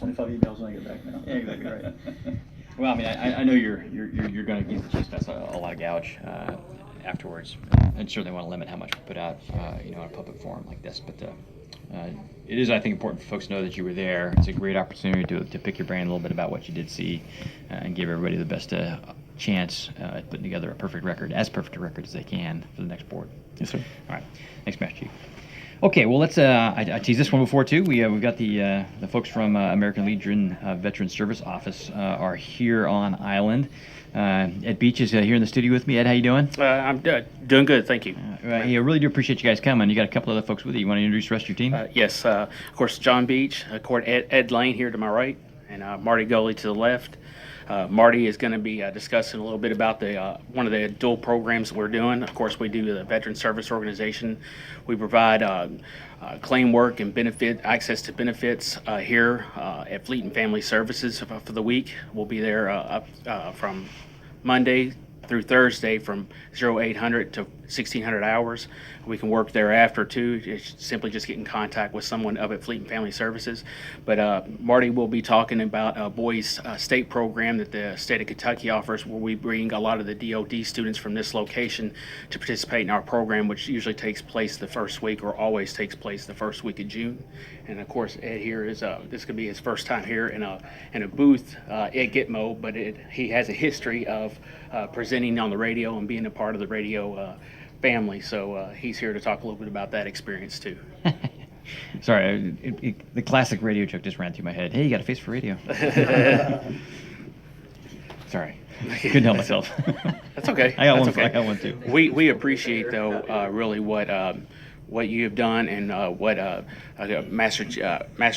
25 emails when I get back now. Yeah, exactly right. Well, I mean, I know you're going to give the Chiefs Fest a lot of gouge afterwards, and certainly want to limit how much we put out, in a public forum like this. But it is, I think, important for folks to know that you were there. It's a great opportunity to pick your brain a little bit about what you did see, and give everybody the best chance at putting together a perfect record, as perfect a record as they can for the next board. Yes, sir. All right, thanks, Master Chief. Okay, well, let's. I teased this one before too. We've got the folks from American Legion Veteran Service Office are here on island. Ed Beach is here in the studio with me. Ed, how you doing? I'm doing good, thank you. Hey, I really do appreciate you guys coming. You got a couple other folks with you. You want to introduce the rest of your team? Yes, of course, John Beach, Ed Lane here to my right, and Marty Goley to the left. Marty is going to be discussing a little bit about one of the dual programs that we're doing. Of course, we do the Veteran Service Organization. We provide claim work and access to benefits here at Fleet and Family Services for the week. We'll be there from Monday through Thursday from 0800 to 1600 hours. We can work thereafter too. It's simply just get in contact with someone up at Fleet and Family Services. But Marty will be talking about a boys state program that the state of Kentucky offers, where we bring a lot of the DOD students from this location to participate in our program, which usually takes place the first week, or always takes place the first week of June. And of course, Ed here is this could be his first time here in a booth at Gitmo, but he has a history of presenting on the radio and being a part of the radio family, so he's here to talk a little bit about that experience too. Sorry, the classic radio joke just ran through my head. Hey, you got a face for radio. Sorry, couldn't help myself. That's okay. I got That's one. okay. I got one too. We appreciate though really what you have done and what Master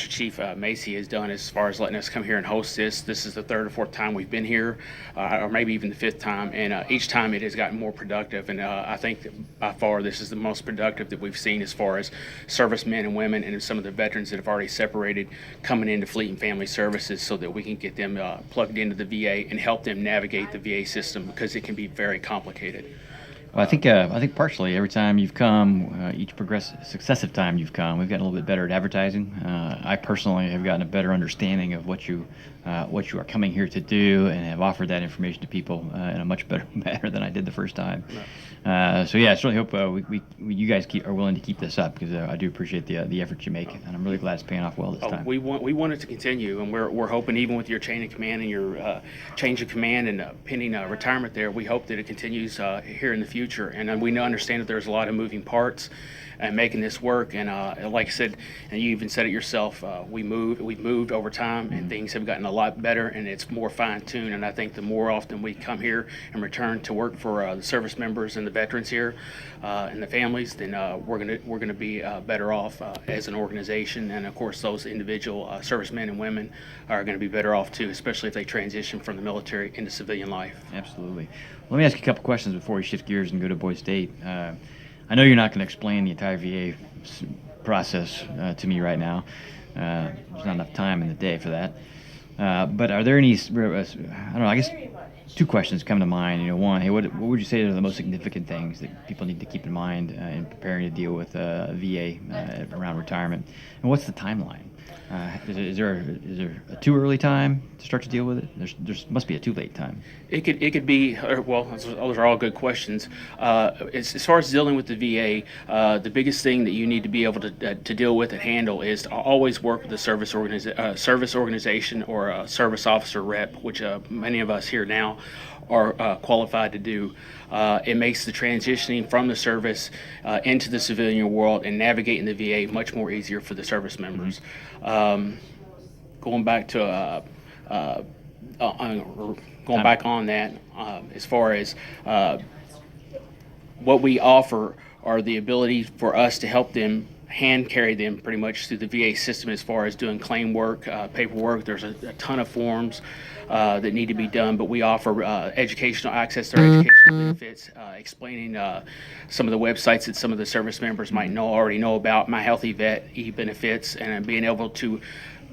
Chief Macy has done as far as letting us come here and host this. This is the third or fourth time we've been here, or maybe even the fifth time, and each time it has gotten more productive. And I think that by far this is the most productive that we've seen as far as servicemen and women and some of the veterans that have already separated coming into Fleet and Family Services, so that we can get them plugged into the VA and help them navigate the VA system, because it can be very complicated. Well, I think partially every time you've come, each successive time you've come, we've gotten a little bit better at advertising. I personally have gotten a better understanding of what you are coming here to do, and have offered that information to people in a much better manner than I did the first time. So yeah, I certainly hope you guys are willing to keep this up, because I do appreciate the effort you make, and I'm really glad it's paying off well this time. We want it to continue, and we're hoping, even with your chain of command and your change of command and pending retirement there, we hope that it continues here in the future. And we understand that there's a lot of moving parts and making this work. And like I said, and you even said it yourself, we've moved over time, and things have gotten a lot better, and it's more fine-tuned. And I think the more often we come here and return to work for the service members and the veterans here and the families, then we're gonna be better off as an organization. And of course, those individual servicemen and women are going to be better off too, especially if they transition from the military into civilian life. Absolutely. Let me ask you a couple questions before we shift gears and go to Boyd State. I know you're not going to explain the entire VA process to me right now. There's not enough time in the day for that. But are there any, I don't know, I guess two questions come to mind. One, hey, what would you say are the most significant things that people need to keep in mind in preparing to deal with VA around retirement? And what's the timeline? Is there a too early time to start to deal with it? There must be a too late time. It could be, well, those are all good questions. As far as dealing with the VA, the biggest thing that you need to be able to deal with and handle is to always work with a service organization or a service officer rep, which many of us here now are qualified to do. It makes the transitioning from the service into the civilian world and navigating the VA much more easier for the service members. Going back on that, as far as what we offer are the ability for us to help them hand carry them pretty much through the VA system as far as doing claim work, paperwork. There's a ton of forms that need to be done, but we offer educational access to our educational benefits, explaining some of the websites that some of the service members might already know about, My Healthy Vet, e-benefits, and being able to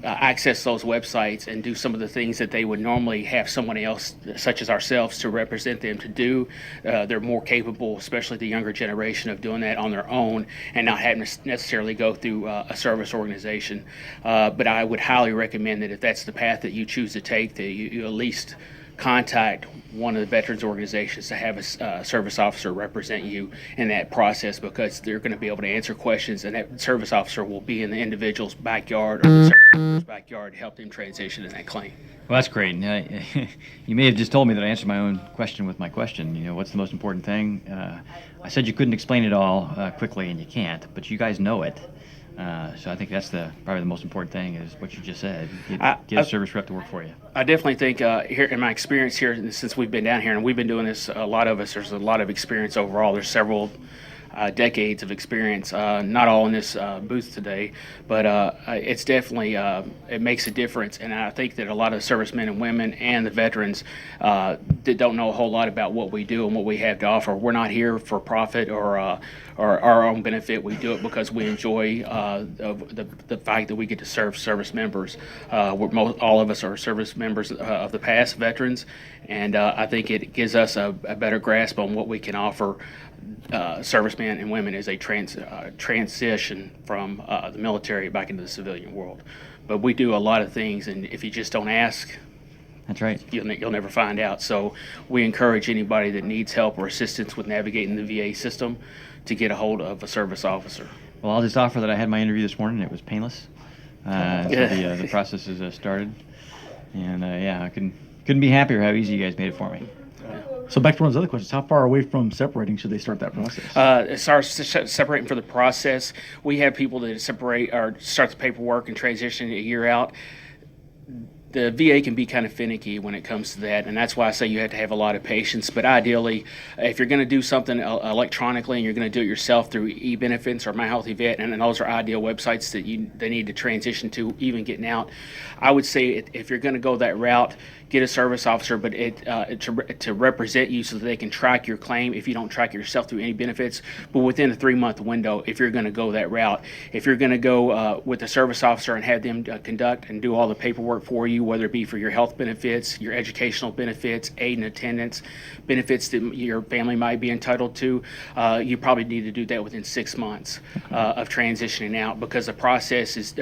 access those websites and do some of the things that they would normally have someone else, such as ourselves, to represent them to do. They're more capable, especially the younger generation, of doing that on their own and not having to necessarily go through a service organization. But I would highly recommend that if that's the path that you choose to take, that you at least contact one of the veterans organizations to have a service officer represent you in that process, because they're going to be able to answer questions, and that service officer will be in the individual's backyard or the service officer's backyard to help them transition in that claim. Well, that's great. You may have just told me that I answered my own question with my question. You know, what's the most important thing? I said you couldn't explain it all quickly, and you can't, but you guys know it. So I think that's probably the most important thing is what you just said. Get a service rep to work for you. I definitely think here in my experience here, since we've been down here, and we've been doing this, a lot of us, there's a lot of experience overall. There's several decades of experience, not all in this booth today, but it's definitely, it makes a difference. And I think that a lot of the servicemen and women and the veterans that don't know a whole lot about what we do and what we have to offer. We're not here for profit or our own benefit. We do it because we enjoy the fact that we get to serve service members. All of us are service members of the past, veterans, and I think it gives us a better grasp on what we can offer servicemen and women as they transition from the military back into the civilian world. But we do a lot of things, and if you just don't ask, that's right, you'll never find out. So we encourage anybody that needs help or assistance with navigating the VA system to get a hold of a service officer. Well, I'll just offer that I had my interview this morning. It was painless. So the process is started, and I couldn't be happier how easy you guys made it for me. So back to one of those other questions, how far away from separating should they start that process? As far as separating for the process, we have people that separate or start the paperwork and transition a year out. The VA can be kind of finicky when it comes to that, and that's why I say you have to have a lot of patience. But ideally, if you're going to do something electronically and you're going to do it yourself through eBenefits or My Healthy Vet, and those are ideal websites that they need to transition to even getting out, I would say if you're going to go that route, get a service officer, but to represent you so that they can track your claim if you don't track it yourself through any benefits. But within a 3-month window, if you're going to go that route, if you're going to go with a service officer and have them conduct and do all the paperwork for you, whether it be for your health benefits, your educational benefits, aid and attendance, benefits that your family might be entitled to, you probably need to do that within 6 months of transitioning out, because the process is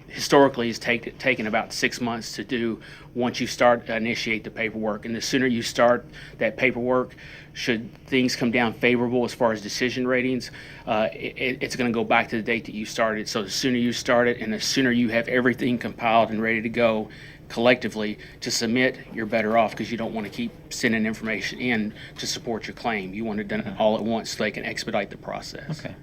historically has taken about 6 months to do once you initiate the paperwork. And the sooner you start that paperwork, should things come down favorable as far as decision ratings, it's going to go back to the date that you started. So the sooner you start it and the sooner you have everything compiled and ready to go collectively to submit, you're better off, because you don't want to keep sending information in to support your claim. You want it done all at once so they can expedite the process. Okay.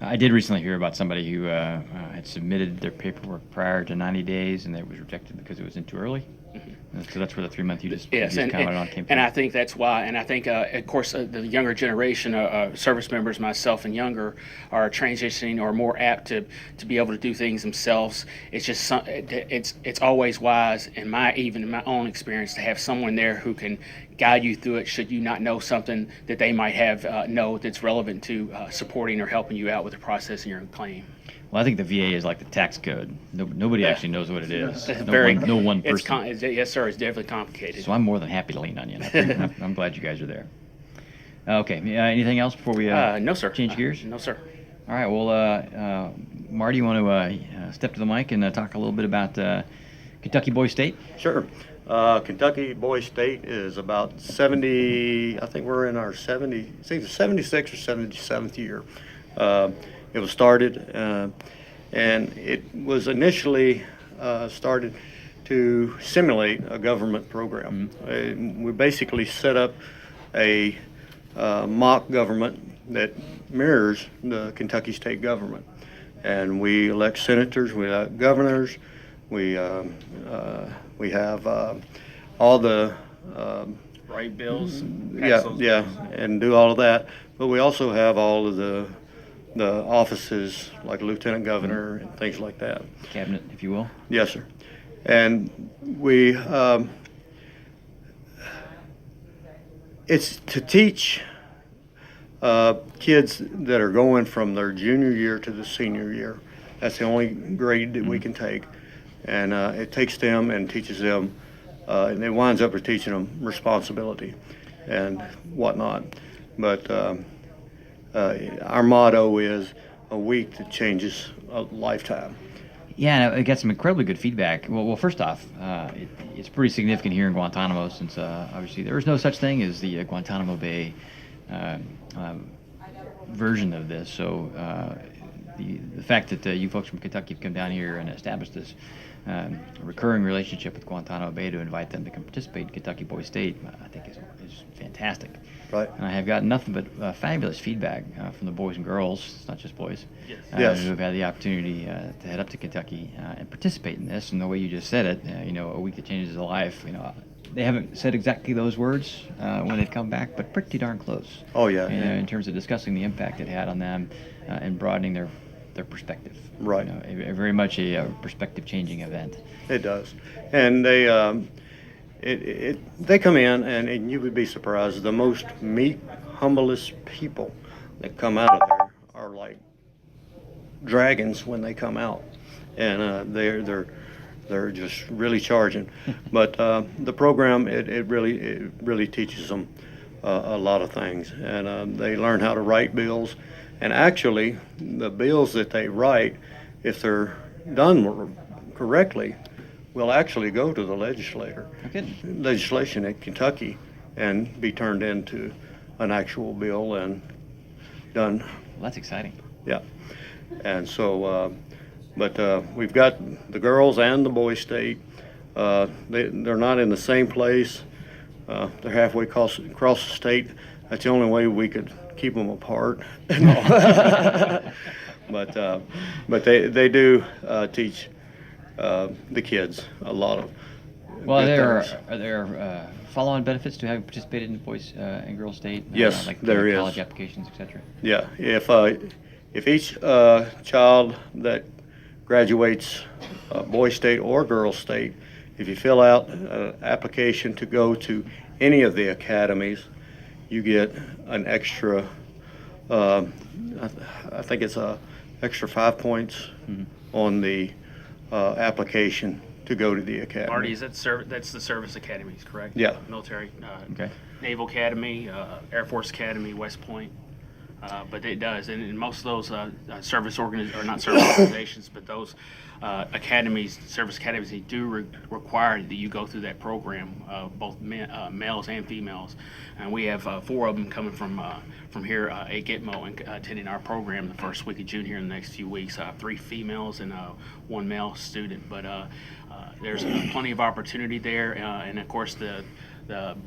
I did recently hear about somebody who had submitted their paperwork prior to 90 days, and it was rejected because it was in too early. Mm-hmm. So that's where the 3 month you just commented on came from. And I think that's why. And I think, of course, the younger generation, service members, myself and younger, are transitioning or more apt to be able to do things themselves. It's just it's always wise, in my own experience, to have someone there who can guide you through it should you not know something that they might have know that's relevant to supporting or helping you out with the process in your claim. Well, I think the VA is like the tax code. Nobody actually knows what it is. No one person. Yes, sir. It's definitely complicated. So I'm more than happy to lean on you. I'm glad you guys are there. Okay. Anything else before we no, sir. Change gears? No, sir. All right. Well, Marty, you want to step to the mic and talk a little bit about Kentucky Boys State? Sure. Kentucky Boys State is about 70, I think we're in our 76th or 77th year. It was started, and it was initially started to simulate a government program. Mm-hmm. We basically set up a mock government that mirrors the Kentucky state government. And we elect senators, we elect governors, we have all the write bills, and do all of that. But we also have all of the offices like lieutenant governor and things like that. Cabinet, if you will. Yes, sir. And we it's to teach kids that are going from their junior year to the senior year. That's the only grade that we can take. and it takes them and teaches them, and it winds up with teaching them responsibility and whatnot. But our motto is a week that changes a lifetime. Yeah, and I got some incredibly good feedback. Well, first off, it's pretty significant here in Guantanamo, since obviously there is no such thing as the Guantanamo Bay version of this. So the fact that you folks from Kentucky have come down here and established this recurring relationship with Guantanamo Bay to invite them to come participate in Kentucky Boys State, I think is fantastic. Right. And I have gotten nothing but fabulous feedback from the boys and girls. It's not just boys. Yes. Who have had the opportunity to head up to Kentucky and participate in this. And the way you just said it, a week that changes a life. They haven't said exactly those words when they've come back, but pretty darn close. Oh yeah. In terms of discussing the impact it had on them and broadening their perspective. Right. A very much a perspective-changing event. It does, and they come in, and you would be surprised. The most meek, humblest people that come out of there are like dragons when they come out, and they're just really charging. But the program it really teaches them a lot of things, and they learn how to write bills. And actually, the bills that they write, if they're done correctly, will actually go to the legislation in Kentucky and be turned into an actual bill and done. Well, that's exciting. Yeah. And so, but we've got the girls and the boys state. They're not in the same place. They're halfway across the state. That's the only way we could keep them apart. But they do teach the kids a lot of. Well, good things. are there follow-on benefits to having participated in Boys and Girls State? Yes, like there is. College applications, etc. Yeah, if each child that graduates Boys State or Girls State, if you fill out an application to go to any of the academies, you get an extra. I think it's a extra 5 points on the application to go to the academy. Marty, is that that's the service academies, correct? Yeah. Military, Okay. Naval Academy, Air Force Academy, West Point. But it does, and most of those service organizations, but those service academies, they do require that you go through that program, both males and females. And we have 4 of them coming from here at Gitmo and attending our program the first week of June here in the next few weeks. 3 females and 1 male student, but there's plenty of opportunity there, and of course the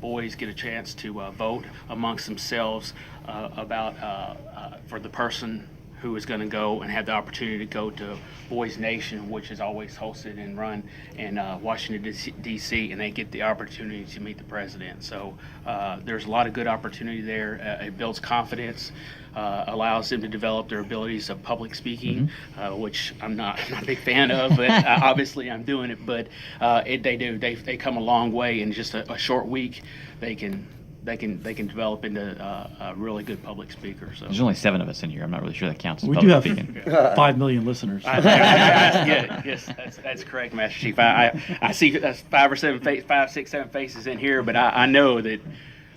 boys get a chance to vote amongst themselves about for the person who is going to go and have the opportunity to go to Boys Nation, which is always hosted and run in Washington, D.C., and they get the opportunity to meet the president. So there's a lot of good opportunity there. It builds confidence, allows them to develop their abilities of public speaking, which I'm not a big fan of, but obviously I'm doing it. But they come a long way in just a short week. They can develop into a really good public speaker. So There's only 7 of us in here. I'm not really sure that counts as We do public have speaking. 5 million listeners. yes, that's correct, Master Chief. I see 5, 6, 7 faces in here, but I know that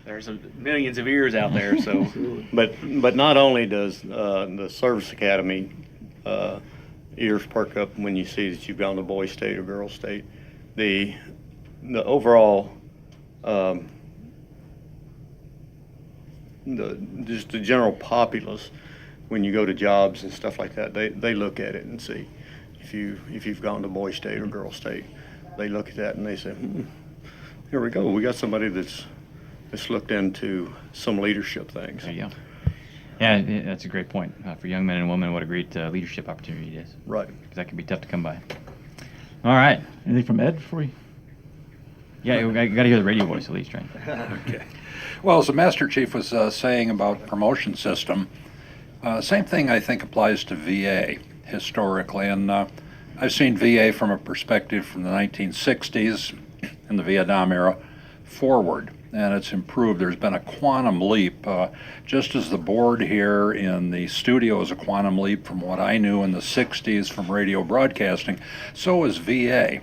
there's millions of ears out there. So, But not only does the Service Academy ears perk up when you see that you've gone to Boys State or Girls State, the overall just the general populace, when you go to jobs and stuff like that, they look at it and see if you've gone to Boys State or Girls State. They look at that and they say, here we go. We got somebody that's looked into some leadership things. There you go. Yeah, that's a great point. For young men and women, what a great leadership opportunity it is. Right. Because that can be tough to come by. All right. Anything from Ed before we? Yeah, I got to hear the radio voice at least, right? Okay. Well, as the Master Chief was saying about promotion system, same thing I think applies to VA historically. And I've seen VA from a perspective from the 1960s in the Vietnam era forward. and it's improved. There's been a quantum leap. Just as the board here in the studio is a quantum leap from what I knew in the 60s from radio broadcasting, so is VA.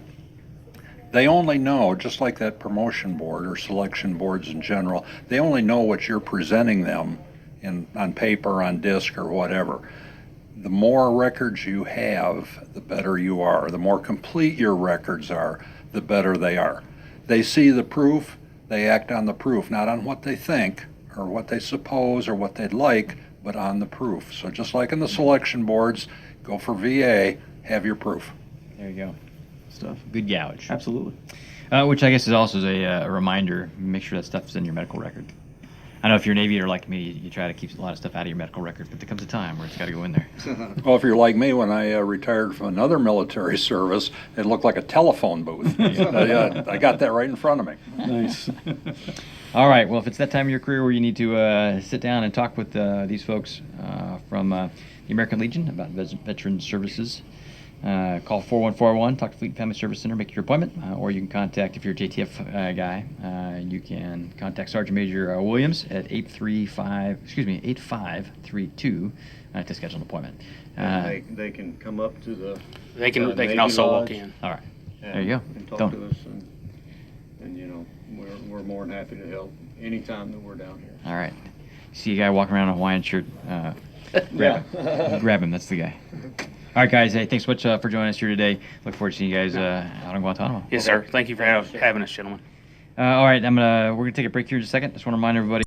They only know, just like that promotion board or selection boards in general, they only know what you're presenting them on paper, on disc, or whatever. The more records you have, the better you are. The more complete your records are, the better they are. They see the proof, they act on the proof, not on what they think or what they suppose or what they'd like, but on the proof. So just like in the selection boards, go for VA, have your proof. There you go. Stuff. Good gouge. Absolutely. Which I guess is also a reminder, make sure that stuff's in your medical record. I know if you're an aviator like me, you try to keep a lot of stuff out of your medical record, but there comes a time where it's got to go in there. Well, if you're like me, when I retired from another military service, it looked like a telephone booth. I got that right in front of me. Nice. All right. Well, if it's that time of your career where you need to sit down and talk with these folks from the American Legion about veteran services, call 4141, talk to Fleet Family Service Center, make your appointment, or you can contact, if you're a JTF guy, you can contact Sergeant Major Williams at 8532 to schedule an appointment. They can come up to the. They can Navy also walk Lodge in. All right. There you go. And talk Don't- to us, and you know, we're more than happy to help anytime that we're down here. All right. See a guy walking around in a Hawaiian shirt, grab him. That's the guy. All right, guys. Hey, thanks so much for joining us here today. Look forward to seeing you guys out in Guantanamo. Yes, sir. Thank you for having us, gentlemen. All right, we're gonna take a break here in just a second. Just want to remind everybody